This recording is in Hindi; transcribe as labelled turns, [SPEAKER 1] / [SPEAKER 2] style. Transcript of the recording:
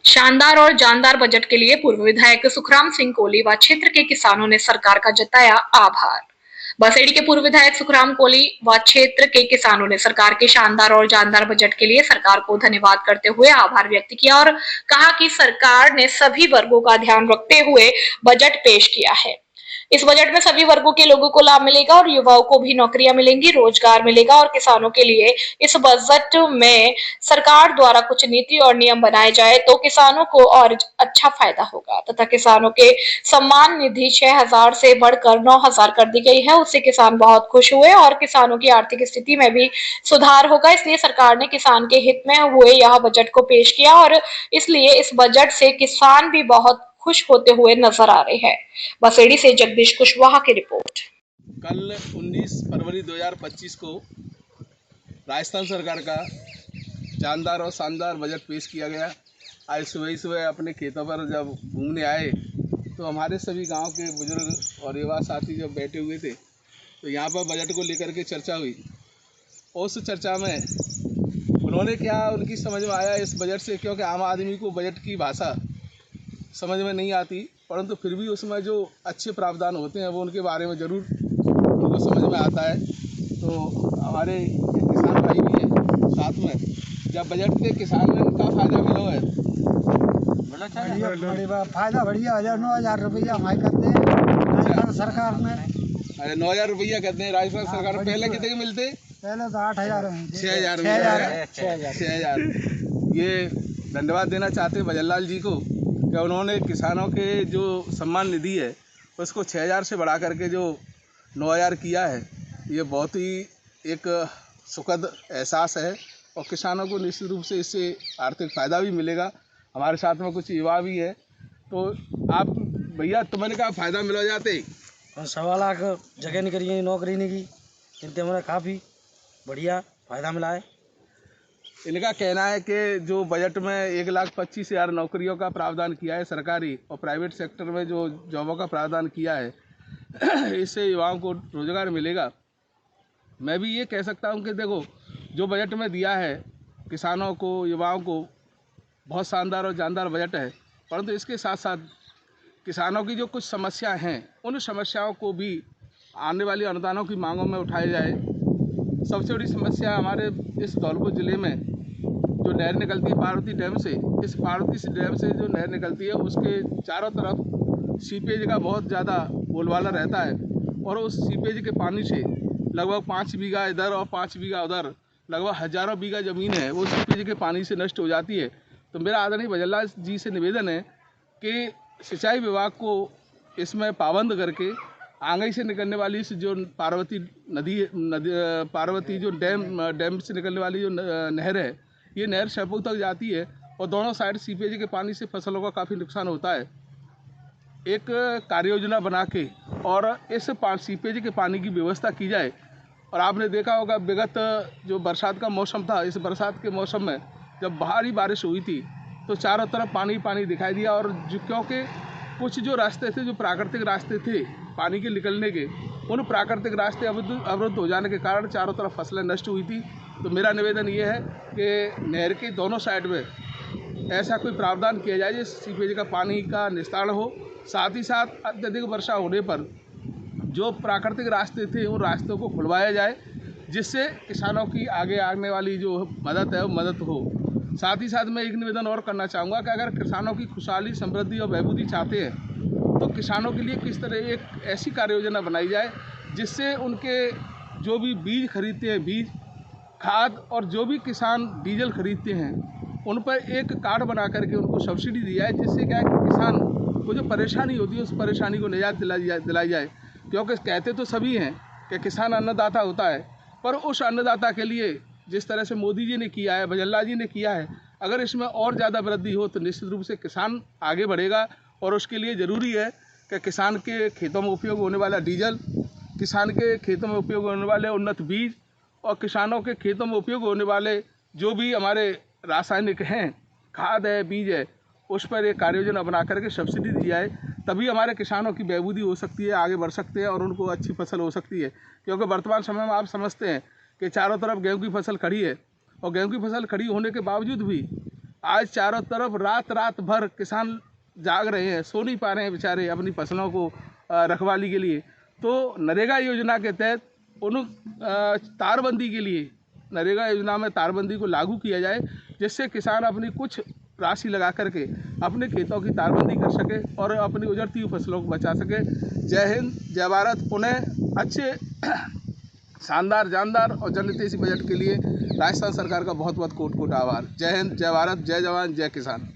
[SPEAKER 1] शानदार और जानदार बजट के लिए पूर्व विधायक सुखराम सिंह कोहली व क्षेत्र के किसानों ने सरकार का जताया आभार। बसेड़ी के पूर्व विधायक सुखराम कोहली व क्षेत्र के किसानों ने सरकार के शानदार और जानदार बजट के लिए सरकार को धन्यवाद करते हुए आभार व्यक्त किया और कहा कि सरकार ने सभी वर्गों का ध्यान रखते हुए बजट पेश किया है। इस बजट में सभी वर्गों के लोगों को लाभ मिलेगा और युवाओं को भी नौकरियां मिलेंगी, रोजगार मिलेगा और किसानों के लिए इस बजट में सरकार द्वारा कुछ नीति और नियम बनाए जाए तो किसानों को और अच्छा फायदा होगा तथा किसानों के सम्मान निधि 6,000 से बढ़कर 9,000 कर दी गई है। उससे किसान बहुत खुश हुए और किसानों की आर्थिक स्थिति में भी सुधार होगा। इसलिए सरकार ने किसान के हित में हुए यह बजट को पेश किया और इसलिए इस बजट से किसान भी बहुत खुश होते हुए नजर आ रहे हैं। बसेड़ी से जगदीश कुशवाहा की रिपोर्ट।
[SPEAKER 2] कल 19 फरवरी 2025 को राजस्थान सरकार का जानदार और शानदार बजट पेश किया गया। आज सुबह ही सुबह अपने खेतों पर जब घूमने आए तो हमारे सभी गांव के बुजुर्ग और युवा साथी जब बैठे हुए थे तो यहाँ पर बजट को लेकर के चर्चा हुई। उस चर्चा में उन्होंने क्या उनकी समझ में आया इस बजट से, क्योंकि आम आदमी को बजट की भाषा समझ में नहीं आती, परंतु फिर भी उसमें जो अच्छे प्रावधान होते हैं वो उनके बारे में ज़रूर उनको समझ में आता है। तो हमारे किसान भाई भी हैं साथ में, जब बजट से किसान में का फायदा मिला है
[SPEAKER 3] फायदा बढ़िया 9,000 रुपया हमारे करते हैं राजस्थान सरकार ने।
[SPEAKER 2] अरे 9,000 रुपया कहते हैं राजस्थान सरकार। पहले कितने के मिलते?
[SPEAKER 3] पहले तो 8,000
[SPEAKER 2] 6,000। ये धन्यवाद देना चाहते हैं भजन लाल जी को कि उन्होंने किसानों के जो सम्मान निधि है उसको 6,000 से बढ़ा करके जो 9,000 किया है। ये बहुत ही एक सुखद एहसास है और किसानों को निश्चित रूप से इससे आर्थिक फ़ायदा भी मिलेगा। हमारे साथ में कुछ युवा भी है, तो आप भैया तुम्हें क्या फ़ायदा मिल जाते?
[SPEAKER 3] 1.25 लाख जगह नहीं करी नौकरी नहीं की, इनसे हमें काफ़ी बढ़िया फ़ायदा मिला है।
[SPEAKER 2] इनका कहना है कि जो बजट में 1,25,000 नौकरियों का प्रावधान किया है सरकारी और प्राइवेट सेक्टर में जो जॉबों का प्रावधान किया है इससे युवाओं को रोज़गार मिलेगा। मैं भी ये कह सकता हूँ कि देखो जो बजट में दिया है किसानों को, युवाओं को बहुत शानदार और जानदार बजट है, परंतु इसके साथ साथ किसानों की जो कुछ समस्याएं हैं उन समस्याओं को भी आने वाली अनुदानों की मांगों में उठाया जाए। सबसे बड़ी समस्या हमारे इस धौलपुर ज़िले में जो नहर निकलती है पार्वती डैम से, इस पार्वती डैम से जो नहर निकलती है उसके चारों तरफ सीपेज का बहुत ज़्यादा बोलबाला रहता है और उस सीपेज के पानी से लगभग 5 बीघा इधर और 5 बीघा उधर लगभग हज़ारों बीघा ज़मीन है वो सीपेज के पानी से नष्ट हो जाती है। तो मेरा आदरणीय भजन लाल जी से निवेदन है कि सिंचाई विभाग को इसमें पाबंद करके आंगई से निकलने वाली इस जो पार्वती पार्वती जो डैम से निकलने वाली जो नहर है, ये नहर शहपुर तक जाती है और दोनों साइड सीपेज के पानी से फसलों का काफ़ी नुकसान होता है। एक कार्य योजना बना के और इस सीपेज के पानी की व्यवस्था की जाए। और आपने देखा होगा विगत जो बरसात का मौसम था, इस बरसात के मौसम में जब भारी बारिश हुई थी तो चारों तरफ पानी पानी दिखाई दिया और जो क्योंकि कुछ जो रास्ते थे, जो प्राकृतिक रास्ते थे पानी के निकलने के, उन प्राकृतिक रास्ते अवरुद्ध हो जाने के कारण चारों तरफ फसलें नष्ट हुई थी। तो मेरा निवेदन ये है कि नहर के दोनों साइड में ऐसा कोई प्रावधान किया जाए जिस सीपेज का पानी का निस्तारण हो। साथ ही साथ अत्यधिक वर्षा होने पर जो प्राकृतिक रास्ते थे उन रास्तों को खुलवाया जाए जिससे किसानों की आगे आने वाली जो मदद है वो मदद हो। साथ ही साथ मैं एक निवेदन और करना चाहूँगा कि अगर किसानों की खुशहाली, समृद्धि और बहबूदी चाहते हैं तो किसानों के लिए किस तरह एक ऐसी कार्य योजना बनाई जाए जिससे उनके जो भी बीज खरीदते हैं, बीज, खाद और जो भी किसान डीजल खरीदते हैं उन पर एक कार्ड बना करके उनको सब्सिडी दी जाए, जिससे क्या है कि किसान को जो परेशानी होती है उस परेशानी को निजात दिलाई जाए। क्योंकि कहते तो सभी हैं कि किसान अन्नदाता होता है, पर उस अन्नदाता के लिए जिस तरह से मोदी जी ने किया है, भजन लाल जी ने किया है, अगर इसमें और ज़्यादा वृद्धि हो तो निश्चित रूप से किसान आगे बढ़ेगा। और उसके लिए ज़रूरी है कि किसान के खेतों में उपयोग होने वाला डीजल, किसान के खेतों में उपयोग होने वाले उन्नत बीज और किसानों के खेतों में उपयोग होने वाले जो भी हमारे रासायनिक हैं, खाद है, बीज है, उस पर एक कार्य योजना बना करके सब्सिडी दी जाए। तभी हमारे किसानों की बहबूदी हो सकती है, आगे बढ़ सकते हैं और उनको अच्छी फसल हो सकती है। क्योंकि वर्तमान समय में आप समझते हैं कि चारों तरफ गेहूं की फसल खड़ी है और गेहूं की फसल खड़ी होने के बावजूद भी आज चारों तरफ रात रात भर किसान जाग रहे हैं, सो नहीं पा रहे हैं बेचारे अपनी फसलों को रखवाली के लिए। तो नरेगा योजना के तहत उन तारबंदी के लिए, नरेगा योजना में तारबंदी को लागू किया जाए, जिससे किसान अपनी कुछ राशि लगा करके अपने खेतों की तारबंदी कर सके और अपनी उजड़ती हुई फसलों को बचा सके। जय हिंद, जय भारत। उन्हें अच्छे शानदार, जानदार और जनहितैषी बजट के लिए राजस्थान सरकार का बहुत बहुत कोट कोट आभार। जय हिंद, जय भारत, जय जवान, जय किसान।